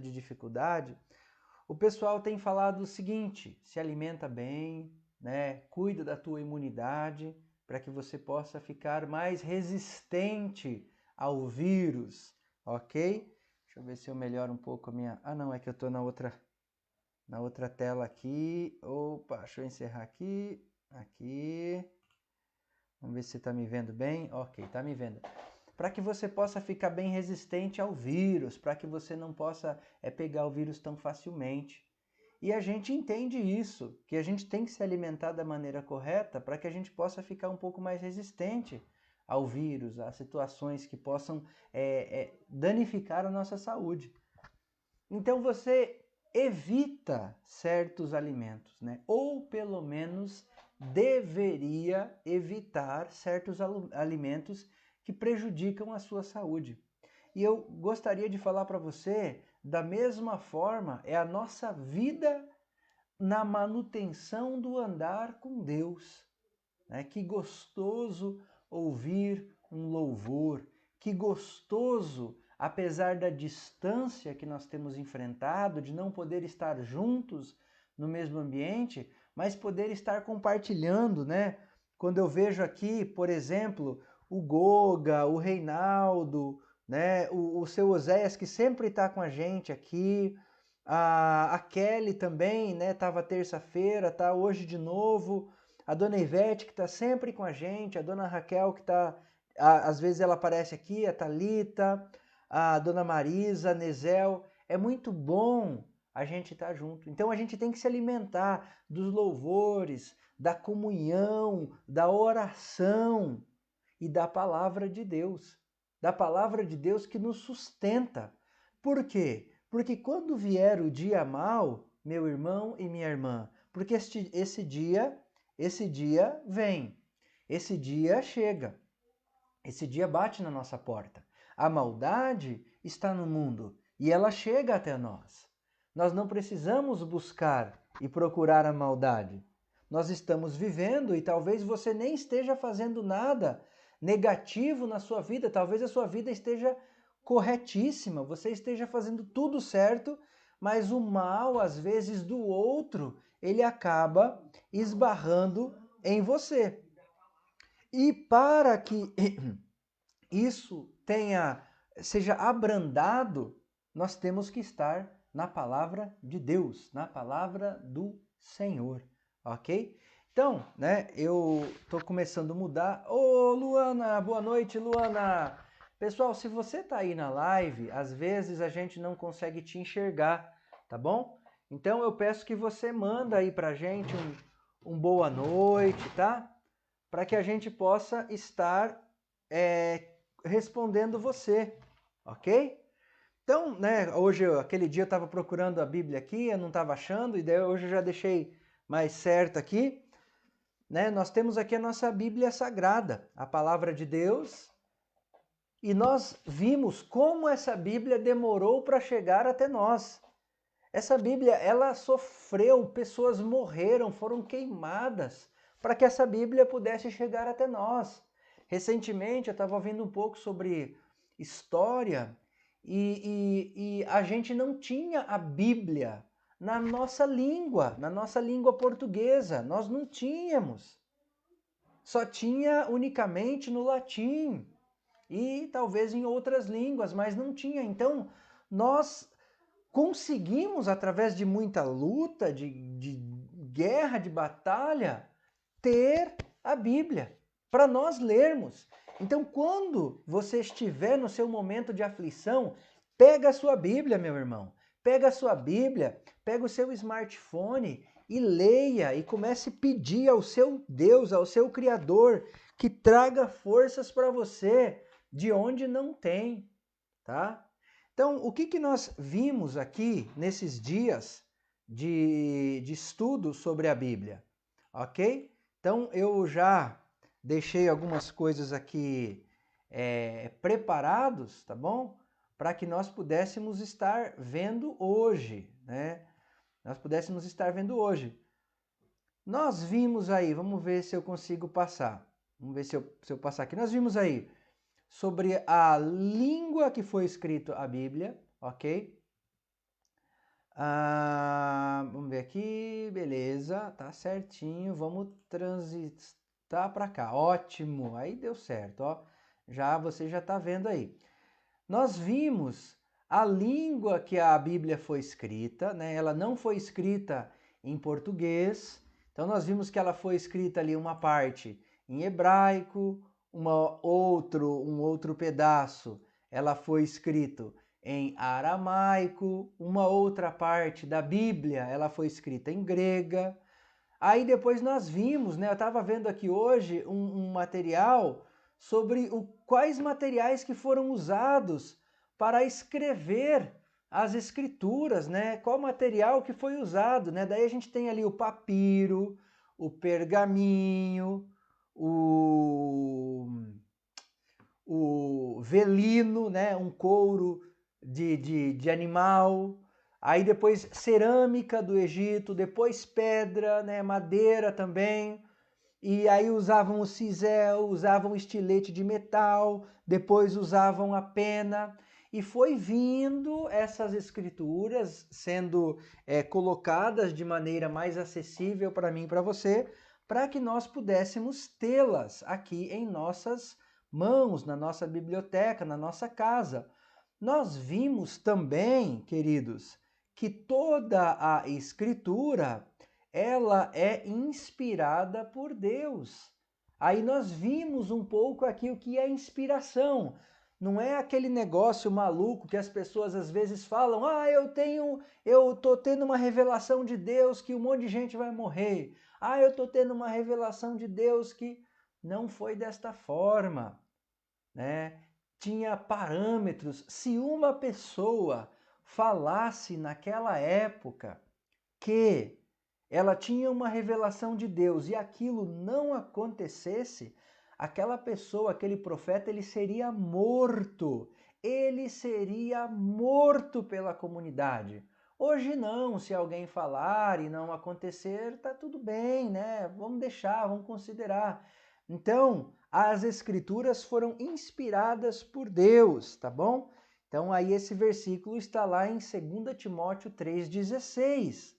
de dificuldade, o pessoal tem falado o seguinte: se alimenta bem, né? Cuida da tua imunidade para que você possa ficar mais resistente ao vírus, ok? Deixa eu ver se eu melhoro um pouco a minha... Ah, não, é que eu estou na outra tela aqui. Opa, deixa eu encerrar aqui. Aqui. Vamos ver se está me vendo bem. Ok, está me vendo. Para que você possa ficar bem resistente ao vírus, para que você não possa pegar o vírus tão facilmente. E a gente entende isso, que a gente tem que se alimentar da maneira correta para que a gente possa ficar um pouco mais resistente ao vírus, a situações que possam danificar a nossa saúde. Então você evita certos alimentos, né? Ou pelo menos deveria evitar certos alimentos que prejudicam a sua saúde. E eu gostaria de falar para você, da mesma forma, é a nossa vida na manutenção do andar com Deus. Né? Que gostoso ouvir um louvor, que gostoso, apesar da distância que nós temos enfrentado, de não poder estar juntos no mesmo ambiente, mas poder estar compartilhando, né? Quando eu vejo aqui, por exemplo, o Goga, o Reinaldo, né? O seu Oséias, que sempre está com a gente aqui, a Kelly também, né? Tava terça-feira, tá hoje de novo. A dona Ivete, que está sempre com a gente, a dona Raquel, que está, às vezes ela aparece aqui, a Thalita, a dona Marisa, a Nezel. É muito bom a gente estar junto. Então a gente tem que se alimentar dos louvores, da comunhão, da oração e da palavra de Deus. Da palavra de Deus que nos sustenta. Por quê? Porque quando vier o dia mau, meu irmão e minha irmã, porque esse dia vem, esse dia chega, esse dia bate na nossa porta. A maldade está no mundo e ela chega até nós. Nós não precisamos buscar e procurar a maldade. Nós estamos vivendo e talvez você nem esteja fazendo nada negativo na sua vida, talvez a sua vida esteja corretíssima, você esteja fazendo tudo certo, mas o mal, às vezes, do outro, ele acaba esbarrando em você. E para que isso seja abrandado, nós temos que estar na palavra de Deus, na palavra do Senhor, ok? Então, né, eu tô começando a mudar. Ô, Luana, boa noite, Luana! Pessoal, se você tá aí na live, às vezes a gente não consegue te enxergar, tá bom? Então eu peço que você manda aí pra gente um boa noite, tá? Para que a gente possa estar respondendo você, ok? Então, né, hoje, aquele dia eu estava procurando a Bíblia aqui, eu não estava achando, e daí hoje eu já deixei mais certo aqui. Né? Nós temos aqui a nossa Bíblia Sagrada, a Palavra de Deus, e nós vimos como essa Bíblia demorou para chegar até nós. Essa Bíblia, ela sofreu, pessoas morreram, foram queimadas para que essa Bíblia pudesse chegar até nós. Recentemente eu estava ouvindo um pouco sobre história e a gente não tinha a Bíblia na nossa língua portuguesa. Nós não tínhamos. Só tinha unicamente no latim e talvez em outras línguas, mas não tinha. Então, nós conseguimos, através de muita luta, de guerra, de batalha, ter a Bíblia para nós lermos. Então, quando você estiver no seu momento de aflição, pega a sua Bíblia, meu irmão. Pega a sua Bíblia, pega o seu smartphone e leia e comece a pedir ao seu Deus, ao seu Criador, que traga forças para você de onde não tem, tá? Então, o que nós vimos aqui nesses dias de estudo sobre a Bíblia? Ok? Então, eu já deixei algumas coisas aqui preparados, tá bom? Para que nós pudéssemos estar vendo hoje, né? Nós pudéssemos estar vendo hoje. Nós vimos aí, vamos ver se eu consigo passar. Vamos ver se eu passar aqui. Nós vimos aí sobre a língua que foi escrita a Bíblia, ok? Vamos ver aqui, beleza, tá certinho, vamos transitar para cá, ótimo, aí deu certo, ó, você já tá vendo aí. Nós vimos a língua que a Bíblia foi escrita, né? Ela não foi escrita em português, então nós vimos que ela foi escrita ali uma parte em hebraico, um outro pedaço, ela foi escrito em aramaico, uma outra parte da Bíblia, ela foi escrita em grega. Aí depois nós vimos, né? Eu estava vendo aqui hoje um material sobre quais materiais que foram usados para escrever as escrituras, né? Qual material que foi usado, né? Daí a gente tem ali o papiro, o pergaminho, o, o velino, né? Um couro de animal. Aí depois cerâmica do Egito, depois pedra, né? Madeira também. E aí usavam o cisel, usavam estilete de metal, depois usavam a pena. E foi vindo essas escrituras sendo colocadas de maneira mais acessível para mim e para você, para que nós pudéssemos tê-las aqui em nossas mãos, na nossa biblioteca, na nossa casa. Nós vimos também, queridos, que toda a escritura ela é inspirada por Deus. Aí nós vimos um pouco aqui o que é inspiração. Não é aquele negócio maluco que as pessoas às vezes falam: "Ah, eu tô tendo uma revelação de Deus que um monte de gente vai morrer. Ah, eu tô tendo uma revelação de Deus que não foi desta forma", né? Tinha parâmetros. Se uma pessoa falasse naquela época que ela tinha uma revelação de Deus e aquilo não acontecesse, aquela pessoa, aquele profeta, ele seria morto. Ele seria morto pela comunidade. Hoje não, se alguém falar e não acontecer, tá tudo bem, né? Vamos deixar, vamos considerar. Então, as escrituras foram inspiradas por Deus, tá bom? Então, aí esse versículo está lá em 2 Timóteo 3,16.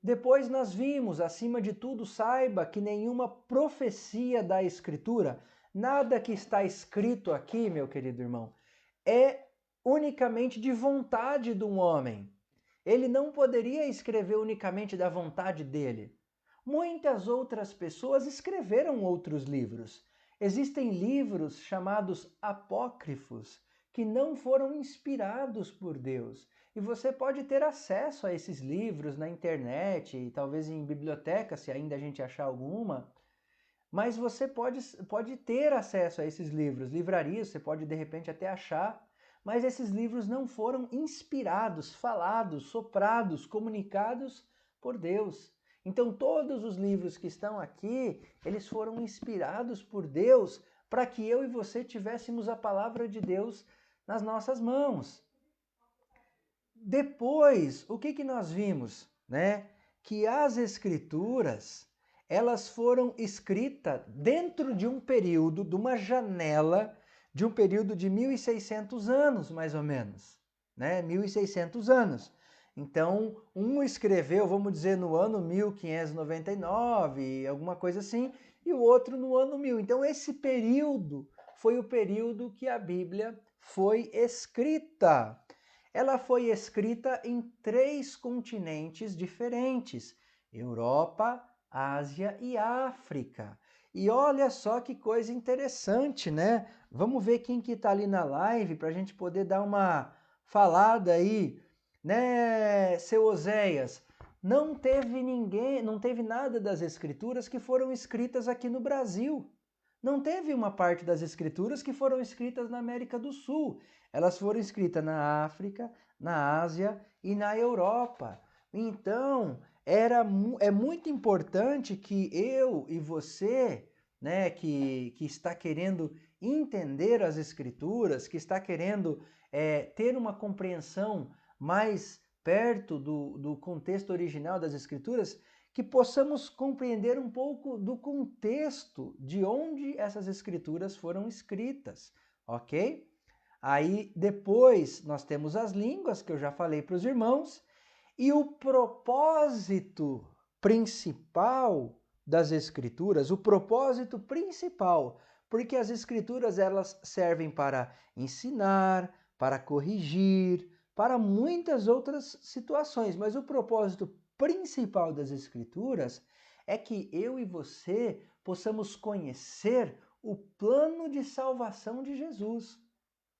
Depois nós vimos, acima de tudo, saiba que nenhuma profecia da Escritura, nada que está escrito aqui, meu querido irmão, é unicamente de vontade de um homem. Ele não poderia escrever unicamente da vontade dele. Muitas outras pessoas escreveram outros livros. Existem livros chamados apócrifos que não foram inspirados por Deus. E você pode ter acesso a esses livros na internet, e talvez em biblioteca, se ainda a gente achar alguma, mas você pode ter acesso a esses livros. Livrarias, você pode de repente até achar, mas esses livros não foram inspirados, falados, soprados, comunicados por Deus. Então todos os livros que estão aqui, eles foram inspirados por Deus para que eu e você tivéssemos a palavra de Deus nas nossas mãos. Depois, o que nós vimos, né? Que as escrituras, elas foram escritas dentro de um período, de uma janela, de um período de 1.600 anos, mais ou menos, né? 1.600 anos. Então, um escreveu, vamos dizer, no ano 1599, alguma coisa assim, e o outro no ano 1000. Então, esse período foi o período que a Bíblia foi escrita. Ela foi escrita em 3 continentes diferentes: Europa, Ásia e África. E olha só que coisa interessante, né? Vamos ver quem que está ali na live para a gente poder dar uma falada aí, né, seu Oséias? Não teve ninguém, não teve nada das escrituras que foram escritas aqui no Brasil. Não teve uma parte das escrituras que foram escritas na América do Sul. Elas foram escritas na África, na Ásia e na Europa. Então, é muito importante que eu e você, né, que está querendo entender as escrituras, que está querendo ter uma compreensão mais perto do contexto original das escrituras, que possamos compreender um pouco do contexto de onde essas escrituras foram escritas, ok? Aí depois nós temos as línguas, que eu já falei para os irmãos, E o propósito principal das Escrituras, o propósito principal, porque as Escrituras elas servem para ensinar, para corrigir, para muitas outras situações, mas o propósito principal das Escrituras é que eu e você possamos conhecer o plano de salvação de Jesus.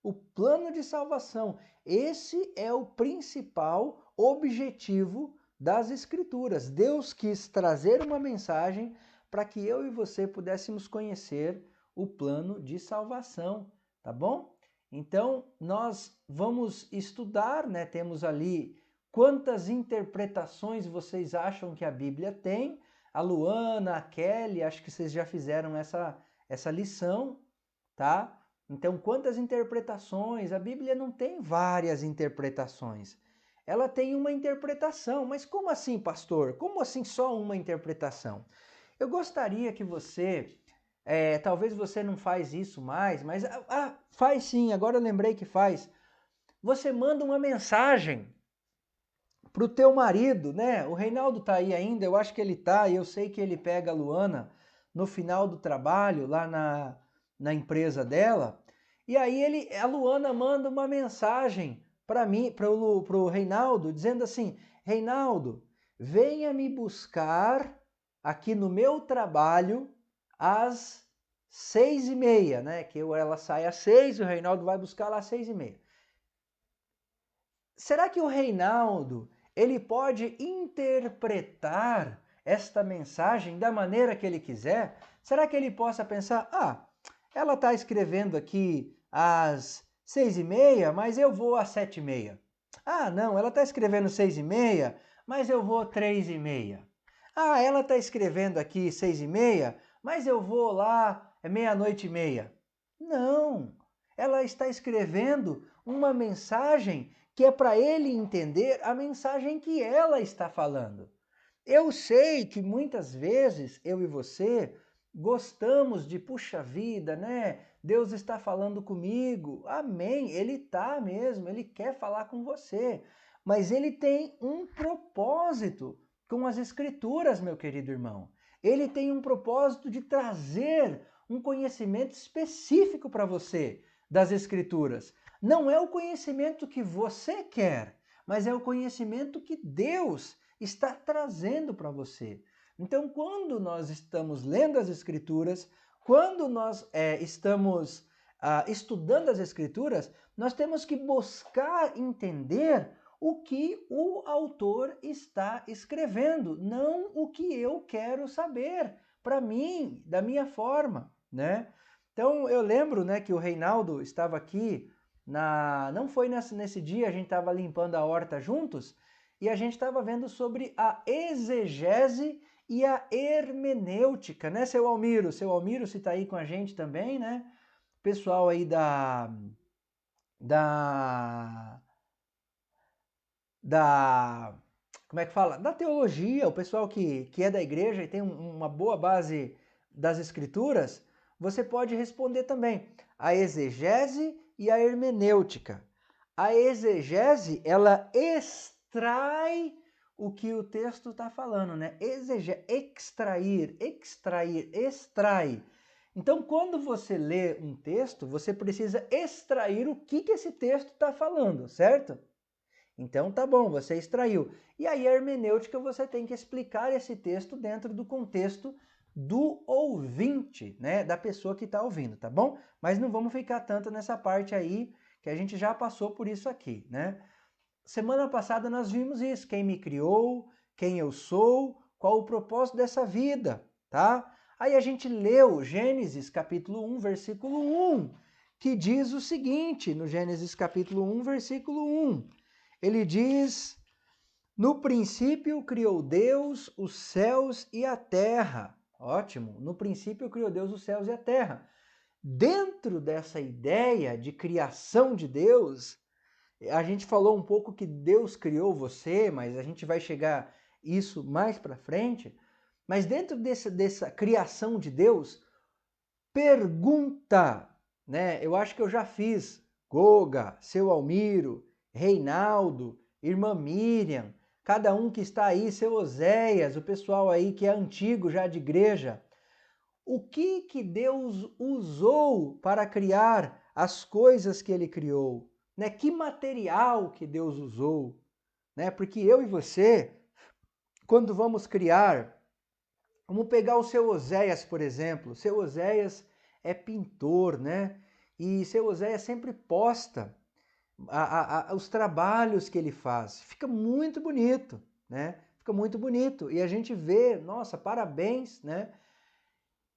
O plano de salvação. Esse é o principal objetivo das Escrituras. Deus quis trazer uma mensagem para que eu e você pudéssemos conhecer o plano de salvação, tá bom? Então, nós vamos estudar, né? Temos ali quantas interpretações vocês acham que a Bíblia tem. A Luana, a Kelly, acho que vocês já fizeram essa lição, tá? Então, quantas interpretações? A Bíblia não tem várias interpretações. Ela tem uma interpretação. Mas como assim, pastor? Como assim só uma interpretação? Eu gostaria que você, talvez você não faz isso mais, mas faz sim, agora eu lembrei que faz. Você manda uma mensagem para o teu marido, né? O Reinaldo tá aí ainda, eu acho que ele tá, e eu sei que ele pega a Luana no final do trabalho, lá na empresa dela. E aí a Luana manda uma mensagem para mim, para o Reinaldo, dizendo assim: Reinaldo, venha me buscar aqui no meu trabalho às 6h30, né? Que ela sai às 6, o Reinaldo vai buscar lá às 6h30. Será que o Reinaldo ele pode interpretar esta mensagem da maneira que ele quiser? Será que ele possa pensar, ela está escrevendo aqui às 6h30, mas eu vou às 7h30. Não, ela está escrevendo 6h30, mas eu vou 3h30. Ela está escrevendo aqui 6h30, mas eu vou lá 00:30. Não, ela está escrevendo uma mensagem que é para ele entender a mensagem que ela está falando. Eu sei que muitas vezes eu e você gostamos de, puxa vida, né? Deus está falando comigo. Amém, ele está mesmo, ele quer falar com você. Mas ele tem um propósito com as Escrituras, meu querido irmão. Ele tem um propósito de trazer um conhecimento específico para você das Escrituras. Não é o conhecimento que você quer, mas é o conhecimento que Deus está trazendo para você. Então, quando nós estamos lendo as Escrituras, quando nós estamos estudando as Escrituras, nós temos que buscar entender o que o autor está escrevendo, não o que eu quero saber para mim, da minha forma, né? Então, eu lembro, né, que o Reinaldo estava aqui não foi nesse dia, a gente estava limpando a horta juntos e a gente estava vendo sobre a exegese e a hermenêutica, né, seu Almiro? Seu Almiro, se está aí com a gente também, né? Pessoal aí como é que fala? Da teologia, o pessoal que é da igreja e tem uma boa base das escrituras, você pode responder também. A exegese e a hermenêutica. A exegese, ela extrai o que o texto está falando, né? Extrair, extrai. Então, quando você lê um texto, você precisa extrair o que esse texto está falando, certo? Então, tá bom, você extraiu. E aí, a hermenêutica, você tem que explicar esse texto dentro do contexto do ouvinte, né? Da pessoa que está ouvindo, tá bom? Mas não vamos ficar tanto nessa parte aí, que a gente já passou por isso aqui, né? Semana passada nós vimos isso, quem me criou, quem eu sou, qual o propósito dessa vida, tá? Aí a gente leu Gênesis capítulo 1, versículo 1, que diz o seguinte, no Gênesis capítulo 1, versículo 1, ele diz: no princípio criou Deus os céus e a terra. Ótimo, no princípio criou Deus os céus e a terra. Dentro dessa ideia de criação de Deus, a gente falou um pouco que Deus criou você, mas a gente vai chegar isso mais para frente. Mas dentro dessa criação de Deus, pergunta, né? Eu acho que eu já fiz, Goga, seu Almiro, Reinaldo, irmã Miriam, cada um que está aí, seu Oséias, o pessoal aí que é antigo já de igreja, o que Deus usou para criar as coisas que ele criou, né? Que material que Deus usou, né? Porque eu e você, quando vamos criar, vamos pegar o seu Oséias, por exemplo. Seu Oséias é pintor, né? E seu Oséias sempre posta os trabalhos que ele faz. Fica muito bonito, né? Fica muito bonito. E a gente vê, nossa, parabéns, né?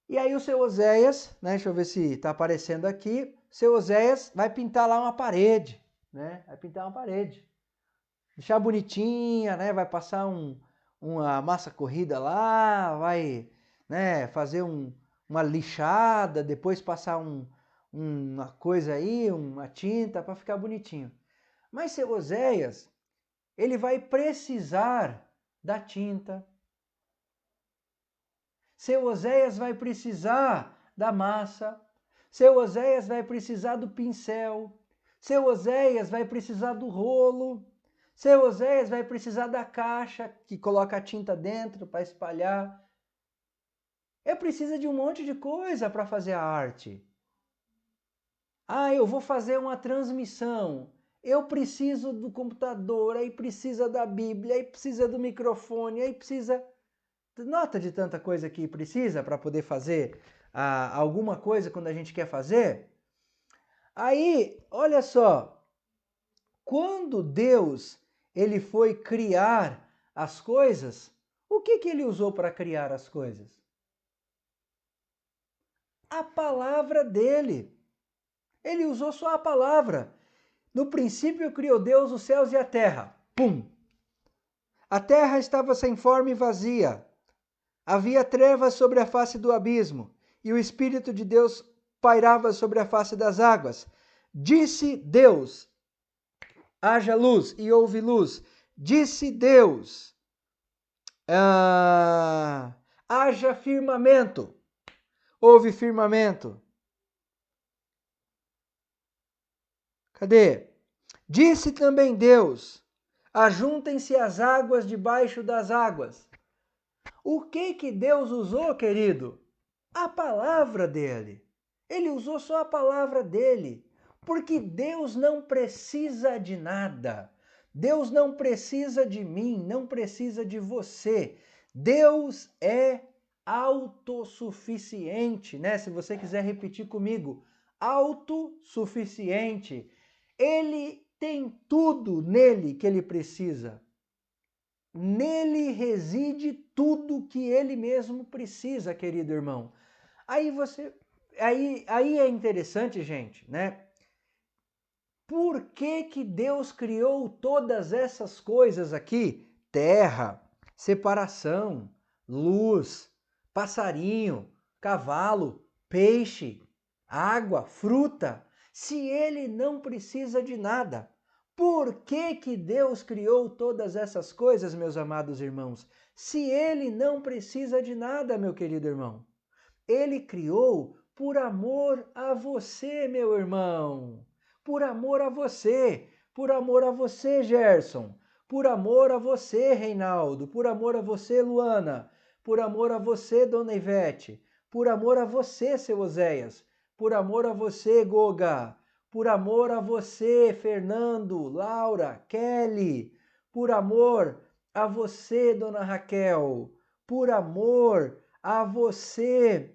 E aí o seu Oséias, né? Deixa eu ver se está aparecendo aqui. Seu Oséias vai pintar lá uma parede, né? Vai pintar uma parede. Deixar bonitinha, né? Vai passar uma massa corrida lá, vai, né, fazer uma lixada, depois passar uma coisa aí, uma tinta para ficar bonitinho. Mas seu Oséias, ele vai precisar da tinta. Seu Oséias vai precisar da massa. Seu Oséias vai precisar do pincel. Seu Oséias vai precisar do rolo. Seu Oséias vai precisar da caixa que coloca a tinta dentro para espalhar. Eu preciso de um monte de coisa para fazer a arte. Ah, eu vou fazer uma transmissão. Eu preciso do computador, aí precisa da Bíblia, aí precisa do microfone, aí precisa... Nota de tanta coisa que precisa para poder fazer alguma coisa quando a gente quer fazer? Aí, olha só, quando Deus ele foi criar as coisas, o que ele usou para criar as coisas? A palavra dele. Ele usou só a palavra. No princípio criou Deus os céus e a terra. Pum! A terra estava sem forma e vazia. Havia trevas sobre a face do abismo, e o Espírito de Deus pairava sobre a face das águas. Disse Deus: haja luz, e houve luz. Disse Deus: haja firmamento. Houve firmamento. Cadê? Disse também Deus: ajuntem-se as águas debaixo das águas. O que Deus usou, querido? A palavra dele. Ele usou só a palavra dele. Porque Deus não precisa de nada. Deus não precisa de mim, não precisa de você. Deus é autossuficiente, né? Se você quiser repetir comigo, autossuficiente. Ele tem tudo nele que ele precisa. Nele reside tudo que ele mesmo precisa, querido irmão. Aí é interessante, gente, né? Por que Deus criou todas essas coisas aqui? Terra, separação, luz, passarinho, cavalo, peixe, água, fruta, se ele não precisa de nada. Por que Deus criou todas essas coisas, meus amados irmãos? Se ele não precisa de nada, meu querido irmão. Ele criou por amor a você, meu irmão. Por amor a você. Por amor a você, Gerson. Por amor a você, Reinaldo. Por amor a você, Luana. Por amor a você, Dona Ivete. Por amor a você, seu Oséias. Por amor a você, Goga. Por amor a você, Fernando, Laura, Kelly. Por amor a você, Dona Raquel. Por amor a você,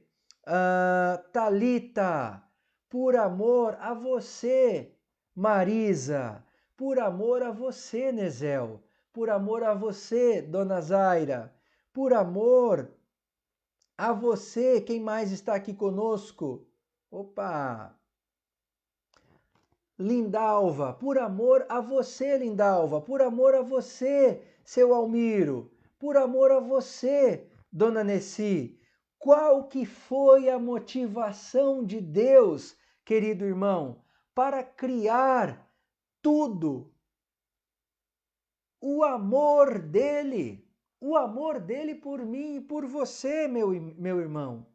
Talita, por amor a você, Marisa, por amor a você, Nezel, por amor a você, Dona Zaira, por amor a você, quem mais está aqui conosco? Opa! Lindalva, por amor a você, Lindalva, por amor a você, seu Almiro, por amor a você, Dona Nessi. Qual que foi a motivação de Deus, querido irmão, para criar tudo? O amor dele por mim e por você, meu irmão.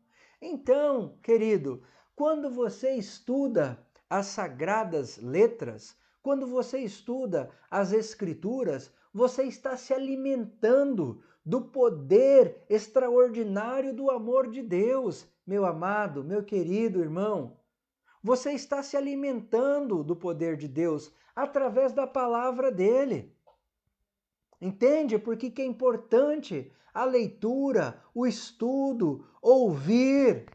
Então, querido, quando você estuda as sagradas letras, quando você estuda as escrituras, Você está se alimentando do poder extraordinário do amor de Deus, meu amado, meu querido irmão. Você está se alimentando do poder de Deus através da palavra dele. Entende? Por que é importante a leitura, o estudo, ouvir.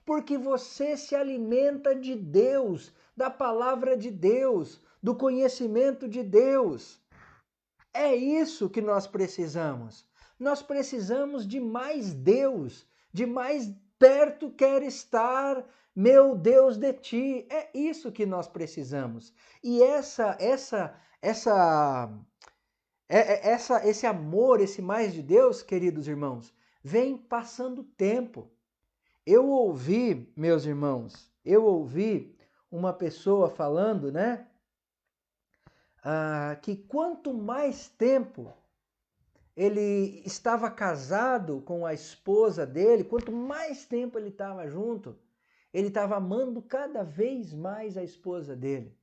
Porque você se alimenta de Deus, da palavra de Deus, do conhecimento de Deus. É isso que nós precisamos. Nós precisamos de mais Deus, de mais perto quer estar, meu Deus, de ti. É isso que nós precisamos. E esse amor, esse mais de Deus, queridos irmãos, vem passando tempo. Eu ouvi, meus irmãos, uma pessoa falando, né? Que quanto mais tempo ele estava casado com a esposa dele, quanto mais tempo ele estava junto, ele estava amando cada vez mais a esposa dele.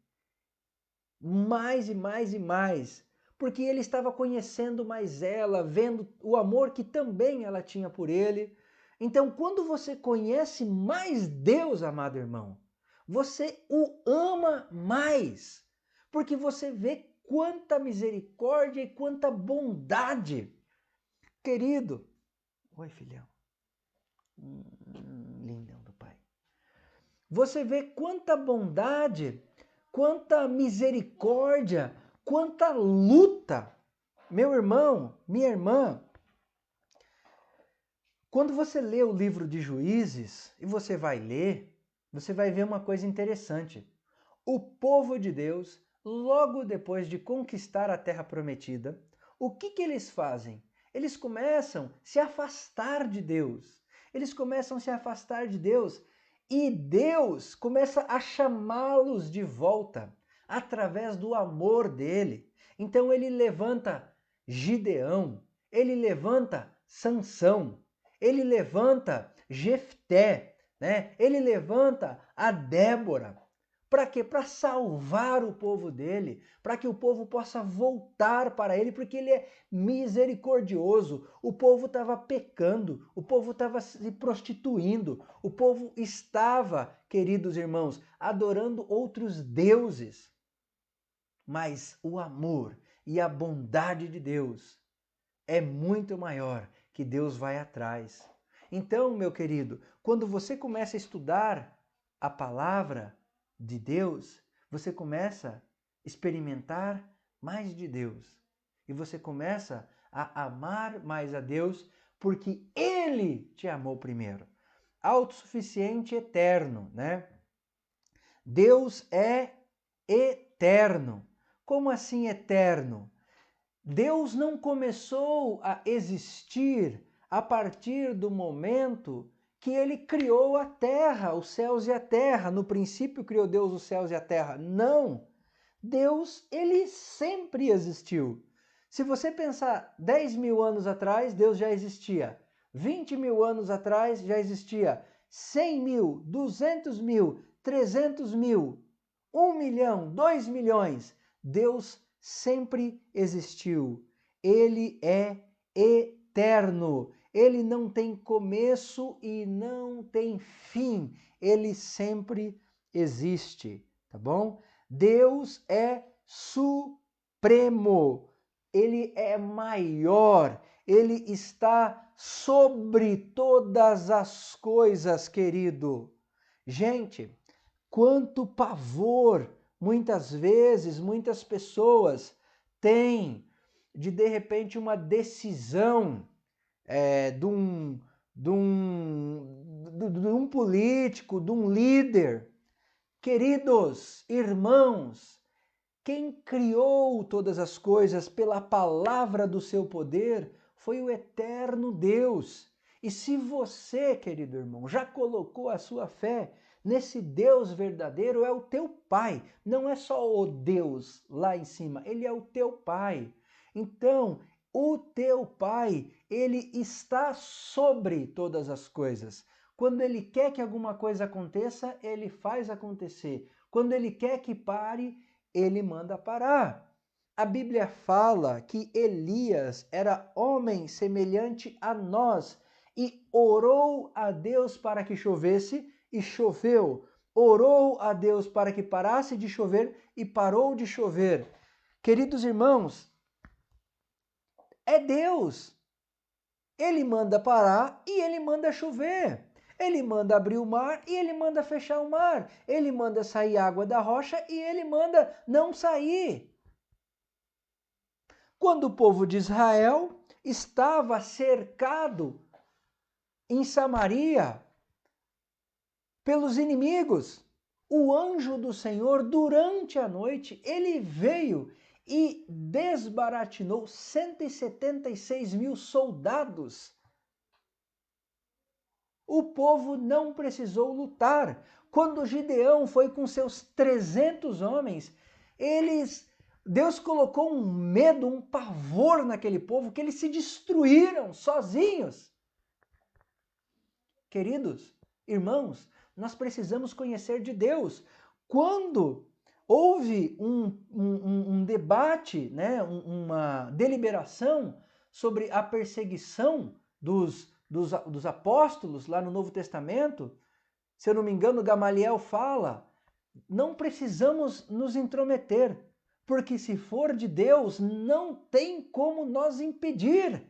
Mais e mais e mais. Porque ele estava conhecendo mais ela, vendo o amor que também ela tinha por ele. Então, quando você conhece mais Deus, amado irmão, você o ama mais. Porque você vê quanta misericórdia e quanta bondade. Querido, oi filhão, lindão do pai. Você vê quanta bondade, quanta misericórdia, quanta luta. Meu irmão, minha irmã, quando você lê o livro de Juízes, e você vai ler, você vai ver uma coisa interessante. O povo de Deus, logo depois de conquistar a terra prometida, o que eles fazem? Eles começam a se afastar de Deus. Eles começam a se afastar de Deus e Deus começa a chamá-los de volta através do amor dele. Então ele levanta Gideão, ele levanta Sansão, ele levanta Jefté, né? Ele levanta a Débora. Para quê? Para salvar o povo dele, para que o povo possa voltar para ele, porque ele é misericordioso. O povo estava pecando, o povo estava se prostituindo, o povo estava, queridos irmãos, adorando outros deuses. Mas o amor e a bondade de Deus é muito maior, que Deus vai atrás. Então, meu querido, quando você começa a estudar a palavra de Deus, você começa a experimentar mais de Deus. E você começa a amar mais a Deus porque Ele te amou primeiro. Autossuficiente e eterno, né? Deus é eterno. Como assim eterno? Deus não começou a existir a partir do momento que ele criou a terra, os céus e a terra. No princípio criou Deus os céus e a terra. Não! Deus, ele sempre existiu. Se você pensar 10 mil anos atrás, Deus já existia. 20 mil anos atrás já existia. 100 mil, 200 mil, 300 mil, 1 milhão, 2 milhões. Deus sempre existiu. Ele é eterno. Ele não tem começo e não tem fim. Ele sempre existe, tá bom? Deus é supremo. Ele é maior. Ele está sobre todas as coisas, querido. Gente, quanto pavor muitas vezes, muitas pessoas têm de repente uma decisão de um político, de um líder. Queridos irmãos, quem criou todas as coisas pela palavra do seu poder foi o eterno Deus. E se você, querido irmão, já colocou a sua fé nesse Deus verdadeiro, é o teu Pai. Não é só o Deus lá em cima, ele é o teu Pai. Então, o teu Pai, ele está sobre todas as coisas. Quando ele quer que alguma coisa aconteça, ele faz acontecer. Quando ele quer que pare, ele manda parar. A Bíblia fala que Elias era homem semelhante a nós e orou a Deus para que chovesse e choveu. Orou a Deus para que parasse de chover e parou de chover. Queridos irmãos, é Deus. Ele manda parar e ele manda chover. Ele manda abrir o mar e ele manda fechar o mar. Ele manda sair água da rocha e ele manda não sair. Quando o povo de Israel estava cercado em Samaria pelos inimigos, o anjo do Senhor, durante a noite, ele veio e desbaratinou 176 mil soldados. O povo não precisou lutar. Quando Gideão foi com seus 300 homens, Deus colocou um medo, um pavor naquele povo, que eles se destruíram sozinhos. Queridos irmãos, nós precisamos conhecer de Deus. Quando houve um debate, né, uma deliberação sobre a perseguição dos apóstolos lá no Novo Testamento, se eu não me engano, Gamaliel fala, não precisamos nos intrometer, porque se for de Deus, não tem como nós impedir.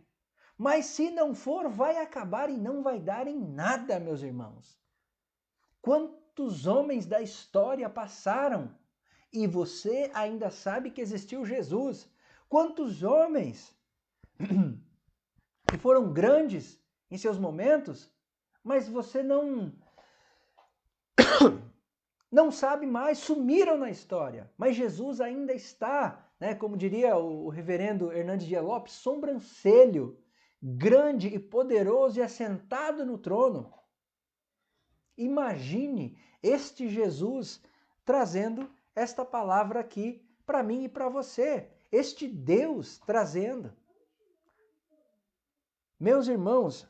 Mas se não for, vai acabar e não vai dar em nada, meus irmãos. Quantos homens da história passaram e você ainda sabe que existiu Jesus? Quantos homens que foram grandes em seus momentos, mas você não sabe mais, sumiram na história. Mas Jesus ainda está, né, como diria o reverendo Hernandes Dias Lopes, sobrancelho, grande e poderoso e assentado no trono. Imagine este Jesus trazendo esta palavra aqui para mim e para você. Este Deus trazendo. Meus irmãos,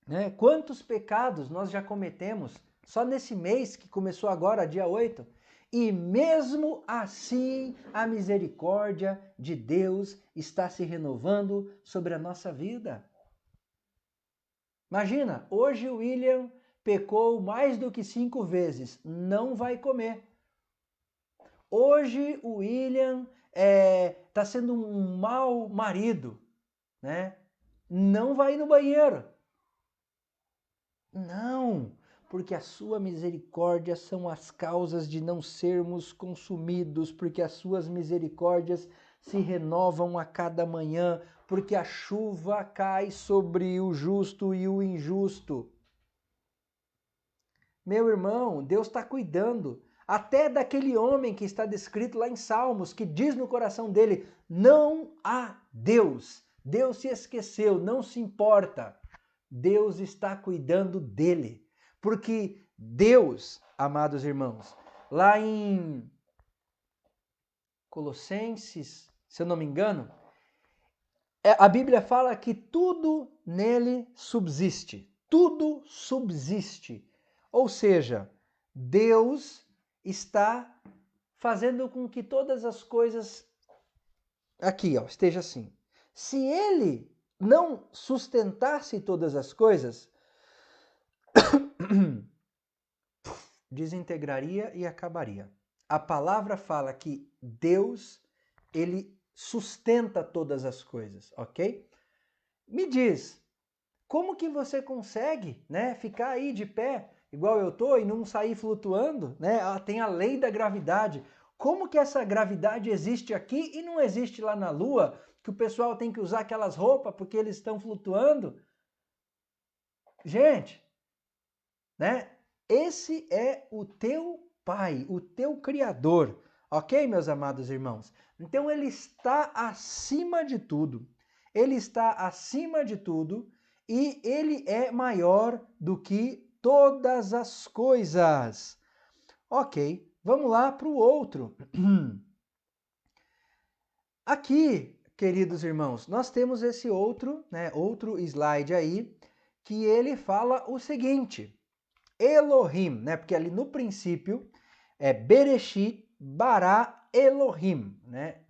né, quantos pecados nós já cometemos só nesse mês que começou agora, dia 8? E mesmo assim a misericórdia de Deus está se renovando sobre a nossa vida. Imagina, hoje o William pecou mais do que 5 vezes, não vai comer. Hoje o William está sendo um mau marido, né? Não vai ir no banheiro. Não, porque a sua misericórdia são as causas de não sermos consumidos, porque as suas misericórdias se renovam a cada manhã, porque a chuva cai sobre o justo e o injusto. Meu irmão, Deus está cuidando até daquele homem que está descrito lá em Salmos, que diz no coração dele, não há Deus. Deus se esqueceu, não se importa. Deus está cuidando dele. Porque Deus, amados irmãos, lá em Colossenses, se eu não me engano, a Bíblia fala que tudo nele subsiste. Tudo subsiste. Ou seja, Deus está fazendo com que todas as coisas aqui, esteja assim. Se ele não sustentasse todas as coisas, desintegraria e acabaria. A palavra fala que Deus, ele sustenta todas as coisas, ok? Me diz, como que você consegue, né, ficar aí de pé, igual eu tô, e não sair flutuando, né? Tem a lei da gravidade. Como que essa gravidade existe aqui e não existe lá na Lua, que o pessoal tem que usar aquelas roupas porque eles estão flutuando? Gente, né? Esse é o teu Pai, o teu Criador, ok, meus amados irmãos? Então ele está acima de tudo. Ele está acima de tudo e ele é maior do que todas as coisas. Ok, vamos lá para o outro. Aqui, queridos irmãos, nós temos esse outro, né, outro slide aí, que ele fala o seguinte, Elohim, né, porque ali no princípio é Bereshit bara Elohim, né,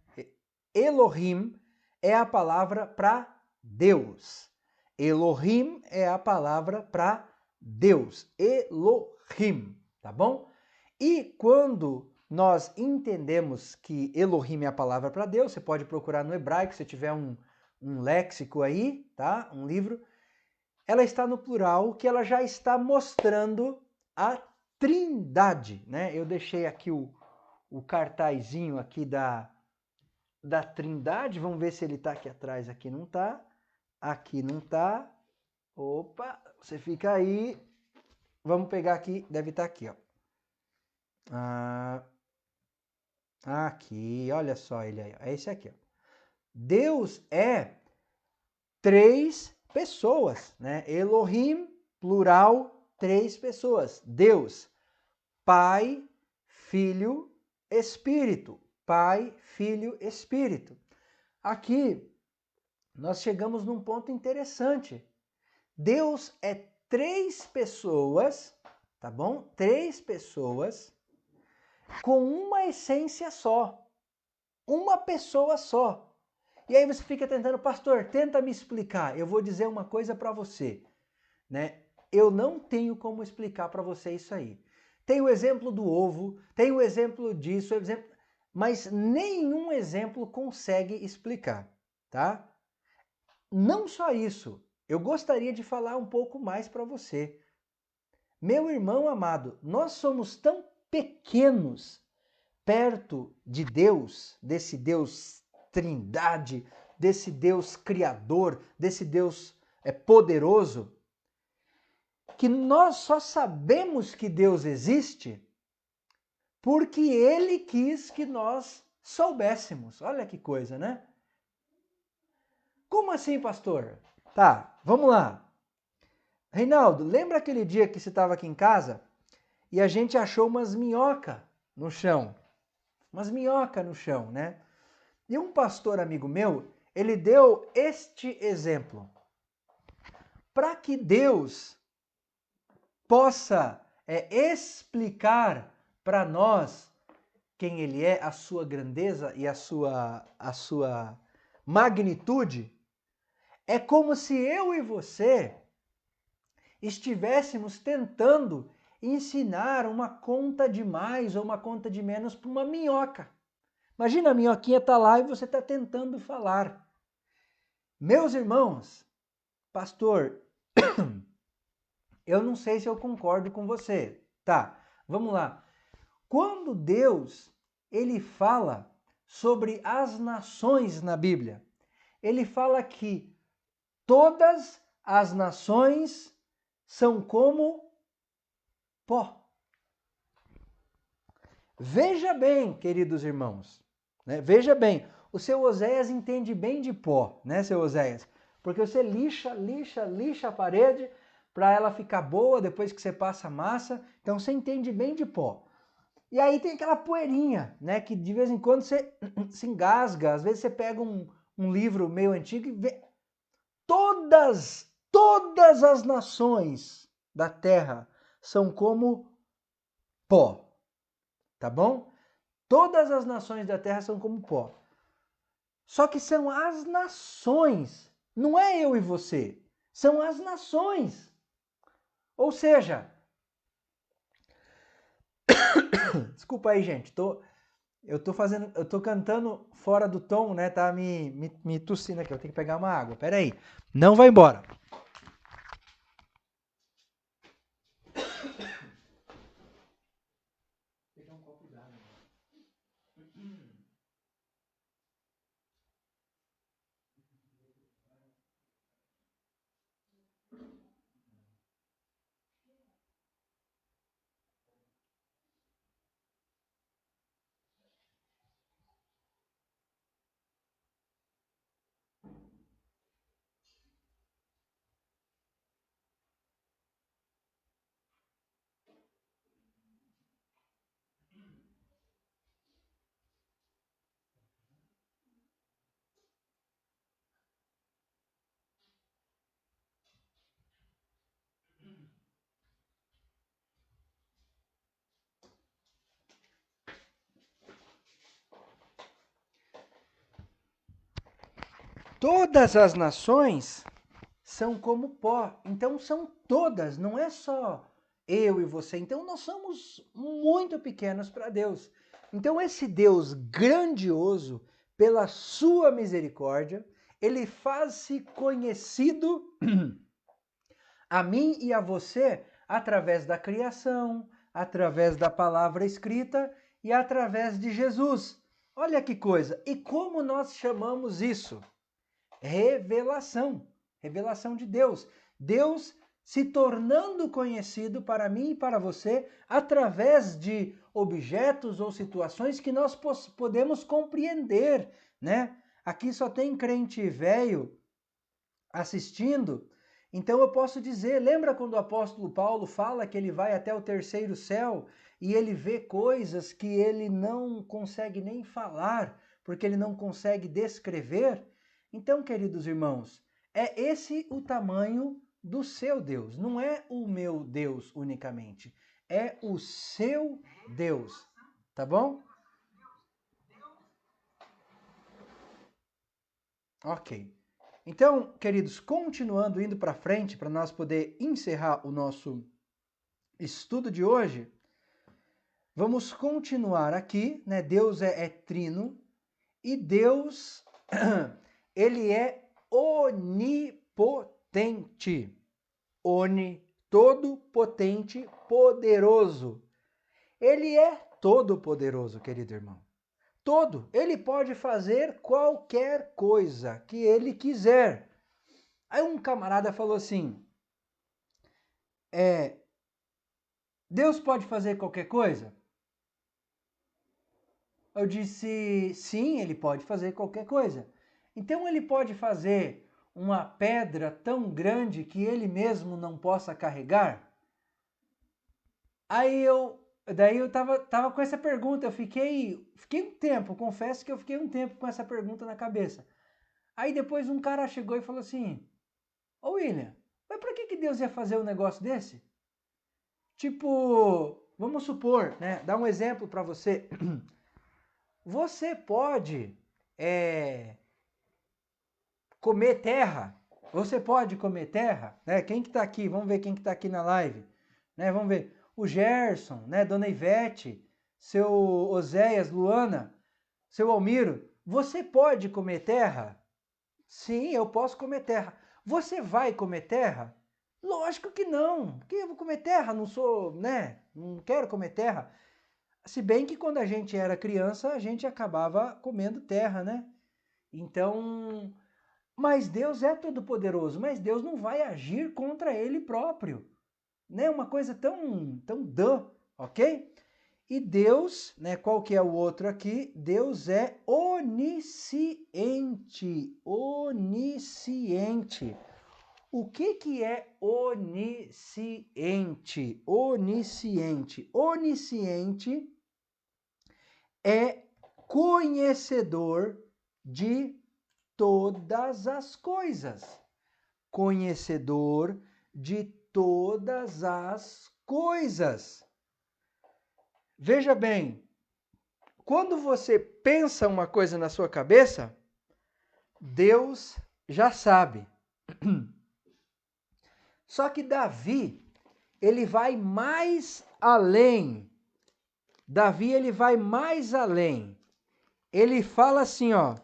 Elohim é a palavra para Deus. Elohim é a palavra para Deus. Elohim, tá bom? E quando nós entendemos que Elohim é a palavra para Deus, você pode procurar no hebraico, se tiver um léxico aí, tá? Um livro. Ela está no plural, que ela já está mostrando a trindade, né? Eu deixei aqui o cartazinho aqui da trindade, vamos ver se ele está aqui atrás. Aqui não está, aqui não está. Opa, você fica aí. Vamos pegar aqui, deve estar aqui, ó. Aqui, olha só ele aí, é esse aqui, ó. Deus é 3 pessoas, né? Elohim, plural, 3 pessoas. Deus, Pai, Filho, Espírito. Pai, Filho, Espírito. Aqui nós chegamos num ponto interessante. Deus é 3 pessoas, tá bom? 3 pessoas com uma essência só. Uma pessoa só. E aí você fica tentando, pastor, tenta me explicar. Eu vou dizer uma coisa para você, né? Eu não tenho como explicar para você isso aí. Tem o exemplo do ovo, tem o exemplo disso, mas nenhum exemplo consegue explicar, tá? Não só isso, eu gostaria de falar um pouco mais para você. Meu irmão amado, nós somos tão pequenos perto de Deus, desse Deus Trindade, desse Deus Criador, desse Deus poderoso, que nós só sabemos que Deus existe porque Ele quis que nós soubéssemos. Olha que coisa, né? Como assim, pastor? Tá, vamos lá. Reinaldo, lembra aquele dia que você estava aqui em casa e a gente achou umas minhoca no chão? Umas minhoca no chão, né? E um pastor amigo meu, ele deu este exemplo. Para que Deus possa explicar para nós quem Ele é, a sua grandeza e a sua magnitude, é como se eu e você estivéssemos tentando ensinar uma conta de mais ou uma conta de menos para uma minhoca. Imagina, a minhoquinha está lá e você está tentando falar. Meus irmãos, pastor, eu não sei se eu concordo com você. Tá, vamos lá. Quando Deus, ele fala sobre as nações na Bíblia, ele fala que todas as nações são como pó. Veja bem, queridos irmãos, né? Veja bem, o seu Oséias entende bem de pó, né, seu Oséias? Porque você lixa a parede para ela ficar boa depois que você passa a massa, então você entende bem de pó. E aí tem aquela poeirinha, né, que de vez em quando você se engasga, às vezes você pega um livro meio antigo e vê todas as nações da terra são como pó. Tá bom? Todas as nações da terra são como pó. Só que são as nações, não é eu e você. São as nações. Ou seja, desculpa aí, gente, eu tô cantando fora do tom, né? Tá me tossindo aqui, eu tenho que pegar uma água. Pera aí. Não vai embora. Todas as nações são como pó. Então são todas, não é só eu e você. Então nós somos muito pequenos para Deus. Então esse Deus grandioso, pela sua misericórdia, ele faz-se conhecido a mim e a você através da criação, através da palavra escrita e através de Jesus. Olha que coisa! E como nós chamamos isso? Revelação. Revelação de Deus. Deus se tornando conhecido para mim e para você através de objetos ou situações que nós podemos compreender, né? Aqui só tem crente velho assistindo, então eu posso dizer, lembra quando o apóstolo Paulo fala que ele vai até o terceiro céu e ele vê coisas que ele não consegue nem falar, porque ele não consegue descrever? Então, queridos irmãos, é esse o tamanho do seu Deus, não é o meu Deus unicamente, é o seu Deus, tá bom? Ok. Então, queridos, continuando, indo para frente, para nós poder encerrar o nosso estudo de hoje, vamos continuar aqui, né? Deus é trino e Deus, ele é onipotente, todo potente, poderoso. Ele é todo poderoso, querido irmão. Todo. Ele pode fazer qualquer coisa que ele quiser. Aí um camarada falou assim, Deus pode fazer qualquer coisa? Eu disse, sim, ele pode fazer qualquer coisa. Então ele pode fazer uma pedra tão grande que ele mesmo não possa carregar? Daí eu tava com essa pergunta, eu fiquei um tempo, confesso que eu fiquei um tempo com essa pergunta na cabeça. Aí depois um cara chegou e falou assim, ô William, mas por que Deus ia fazer um negócio desse? Tipo, vamos supor, né? Dar um exemplo para você. Você pode comer terra. Você pode comer terra, né? Quem que tá aqui? Vamos ver quem que tá aqui na live, né? Vamos ver. O Gerson, né? Dona Ivete, seu Oséias, Luana, seu Almiro. Você pode comer terra? Sim, eu posso comer terra. Você vai comer terra? Lógico que não. Porque eu vou comer terra? Não sou, né? Não quero comer terra. Se bem que quando a gente era criança, a gente acabava comendo terra, né? Então, mas Deus é todo-poderoso, mas Deus não vai agir contra ele próprio, né? Uma coisa tão ok? E Deus, né? Qual que é o outro aqui? Deus é onisciente, onisciente. O que é onisciente? Onisciente. Onisciente é conhecedor de todas as coisas. Conhecedor de todas as coisas. Veja bem, quando você pensa uma coisa na sua cabeça, Deus já sabe. Só que Davi, ele vai mais além. Davi, ele vai mais além. Ele fala assim, ó: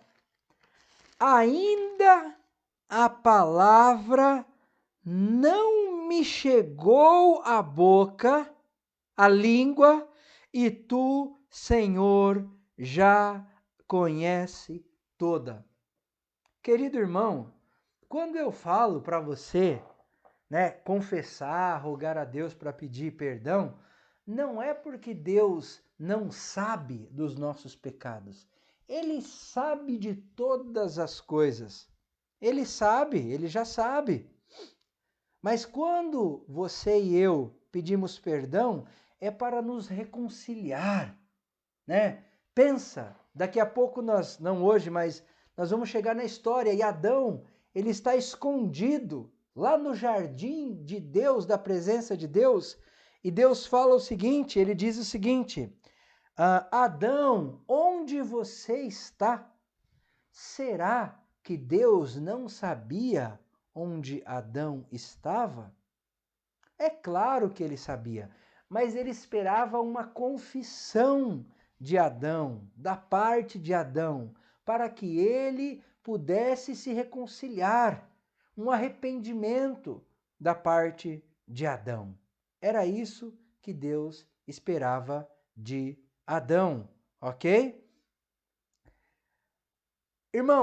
ainda a palavra não me chegou à boca, à língua, e tu, Senhor, já conhece toda. Querido irmão, quando eu falo para você, né, confessar, rogar a Deus para pedir perdão, não é porque Deus não sabe dos nossos pecados. Ele sabe de todas as coisas. Ele sabe, ele já sabe. Mas quando você e eu pedimos perdão, é para nos reconciliar, né? Pensa, daqui a pouco nós, não hoje, mas nós vamos chegar na história e Adão, ele está escondido lá no jardim de Deus, da presença de Deus, e Deus fala o seguinte, ele diz o seguinte: Adão, onde você está? Será que Deus não sabia onde Adão estava? É claro que ele sabia, mas ele esperava uma confissão de Adão, da parte de Adão, para que ele pudesse se reconciliar, um arrependimento da parte de Adão. Era isso que Deus esperava de Adão, ok? Irmão,